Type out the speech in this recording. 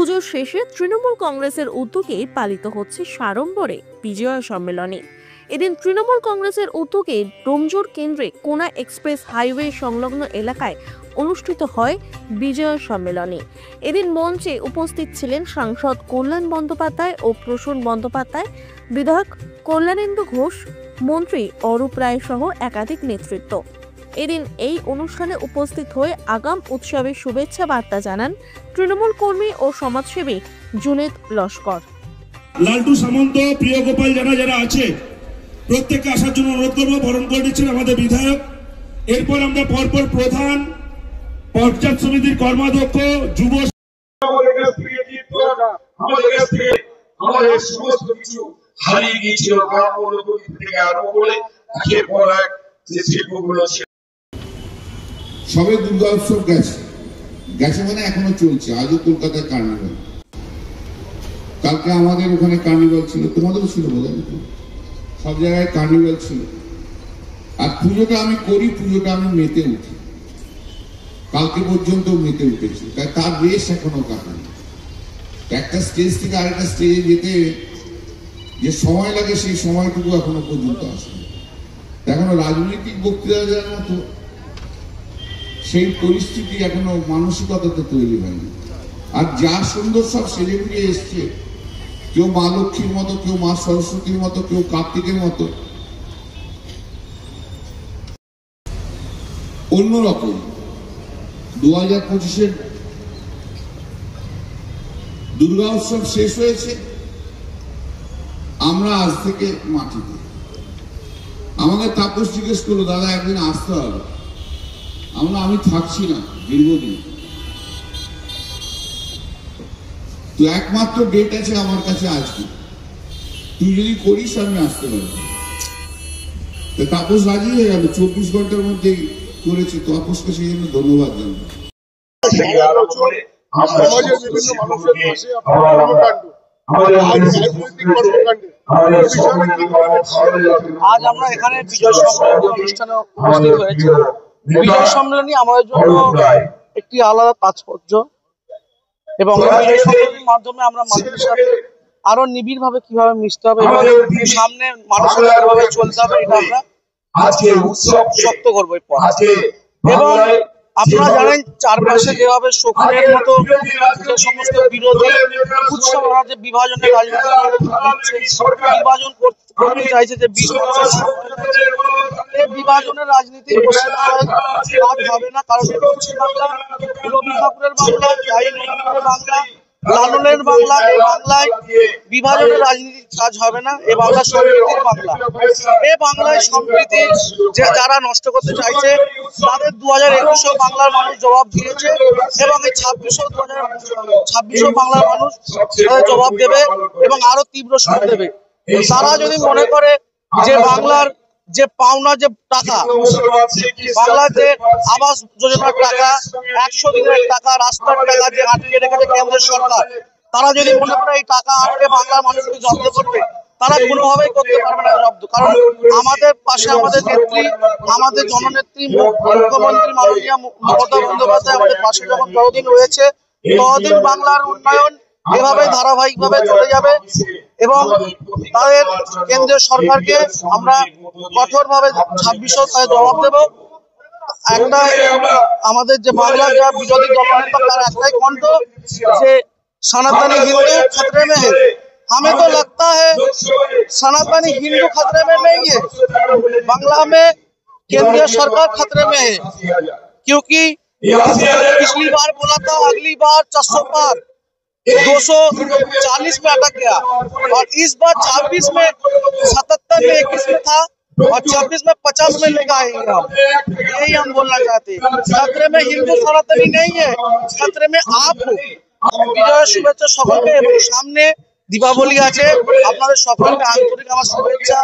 পুজোর শেষে তৃণমূল কংগ্রেসের উদ্যোগে পালিত হচ্ছে সাড়ম্বরে বিজয়া সম্মেলনী। এদিন তৃণমূল কংগ্রেসের উদ্যোগে ডোমজুর কেন্দ্রে কোনা এক্সপ্রেস হাইওয়ে সংলগ্ন এলাকায় অনুষ্ঠিত হয় বিজয়া সম্মেলনী। এদিন মঞ্চে উপস্থিত ছিলেন সাংসদ কল্যাণ বন্দ্যোপাধ্যায় ও প্রসূন বন্দ্যোপাধ্যায়, বিধায়ক কল্যাণেন্দু ঘোষ, মন্ত্রী অরূপ রায় সহ একাধিক নেতৃত্ব। এদিন এই অনুষ্ঠানে উপস্থিত হয়ে আগাম উৎসবের শুভেচ্ছা বার্তা জানান তৃণমূল কর্মী ও সমাজসেবী জুনেদ লস্কর। লালটু সামন্ত, প্রিয় গোপাল যারা আছে প্রত্যেককে আসার জন্য অনুরোধ করবো। বরণ করে দিচ্ছেন আমাদের বিধায়ক। এরপর আমরা পরপর প্রধান, পঞ্চায়েত সমিতির কর্মাধ্যক্ষ, যুব আমাদের সমস্ত কিছু হারিয়ে গিয়েছিল। সবে দুর্গা উৎসব গেছে মানে এখনো চলছে। আজও কলকাতায় কার্নিভাল, কালকে আমাদের ওখানে কার্নিভাল ছিল, তোমাদেরও ছিল বোধহয়, সব জায়গায় কার্নিভাল ছিল। আর পুজোটা আমি করি, পুজোটা আমি মেতে উঠি, কালকে পর্যন্ত মেতে উঠেছি, তাই তার রেশ এখনো কাটেনি। একটা স্টেজ থেকে আরেকটা স্টেজে যেতে যে সময় লাগে সেই সময়টুকু এখনো পর্যন্ত আসেনি। এখনো রাজনৈতিক বক্তৃতা দেওয়ার মতো সেই পরিস্থিতি এখনো মানসিকতাতে তৈরি হয়নি। আর যা সুন্দর সব সেজে গুলিয়ে এসছে, কেউ মা লক্ষ্মীর মতো, কেউ মা সরস্বতীর মতো, কেউ কার্তিকের মতো, অন্যরকম। 2025-এর দুর্গা উৎসব শেষ হয়েছে, আমরা আজ থেকে মাটিতে। আমাকে তাপস জিজ্ঞেস করলো, দাদা একদিন আসতে হবে। আমি থাকছি না দীর্ঘদিন, তো একমাত্র ডেট আছে আমার কাছে আজকে, তুই যদি করিস আমি আসতে পারবো। তাপস রাজি হয়ে গেল, 24 ঘন্টার মধ্যে করেছে। তাপসকে সেই জন্য ধন্যবাদ জানাবো। আজ আমরা এখানে বিজয় সম্মেলনী অনুষ্ঠানে উপস্থিত হয়েছি। বিজয় সম্মেলনী আমাদের জন্য একটি আলাদা তাৎপর্য, এবং বিজয় সম্মেলনীর মাধ্যমে আমরা মানুষের সাথে আরো নিবিড় ভাবে কিভাবে মিশতে হবে এবং সামনে মানুষের কিভাবে চলতে হবে, এটা আমরা শক্ত করবো। এবং আপনারা জানেন চারপাশে যেভাবে শকুনের মতো যে সমস্ত বিরোধী উৎসব, যে বিভাজনের রাজনীতি নির্বাচন করতে চাইছে, যে বিভাজনের রাজনীতি কাজ হবে না। কারণ রবি ঠাকুরের বাংলা, বাংলা, লালনের বাংলা, এই বাংলায় বিভাজনের রাজনীতির কাজ হবে না। এ বাংলা সম্প্রীতির বাংলা। এ বাংলায় সম্প্রীতি যারা নষ্ট করতে চাইছে তাদের 2021 বাংলার মানুষ জবাব দিয়েছে, এবং এই 26 বাংলার মানুষ জবাব দেবে এবং আরো তীব্র সুর দেবে। তারা যদি মনে করে যে বাংলার যে পাওনা যে টাকা, বাংলার যে আবাস যোজনার টাকা, 100 দিনের টাকা, রাস্তার টাকা যে আটকে রেখেছে কেন্দ্রের সরকার, তারা যদি মনে করে এই টাকা আটকে বাংলার মানুষকে জব্দ করবে, তারা কোনোভাবেই করতে পারবে না জব্দ। কারণ আমাদের পাশে আমাদের নেত্রী, আমাদের জননেত্রী মুখ্যমন্ত্রী মাননীয় মমতা বন্দ্যোপাধ্যায় আমাদের পাশে যখন যতদিন রয়েছে, ততদিন বাংলার উন্নয়ন এভাবে ধারাবাহিকভাবে চলে যাবে। এবং তাদের কেন্দ্রীয় সরকারকে আমরা কঠোরভাবে 26 জবাব দেব। একটা আমাদের যে বাংলার যা বিরোধী দলনেতা, তার একটাই কণ্ঠ যে सनातनी हिंदू खतरे में है। हमें तो लगता है सनातनी हिंदू खतरे में नहीं है, बांग्ला में केंद्रीय सरकार खतरे में है। क्योंकि पिछली बार बोला था अगली बार 400 पार, 240 में अटक गया, और इस बार 26 में 77 में 21 में था, और 26 में 50 में लेकर आएंगे हम। यही हम बोलना चाहते हैं। खतरे में हिंदू सनातनी नहीं है, खतरे में आप हो। বিজয় শুভেচ্ছা সকলকে। এবং সামনে দীপাবলি আছে, আপনাদের সকলকে আন্তরিক আমার শুভেচ্ছা।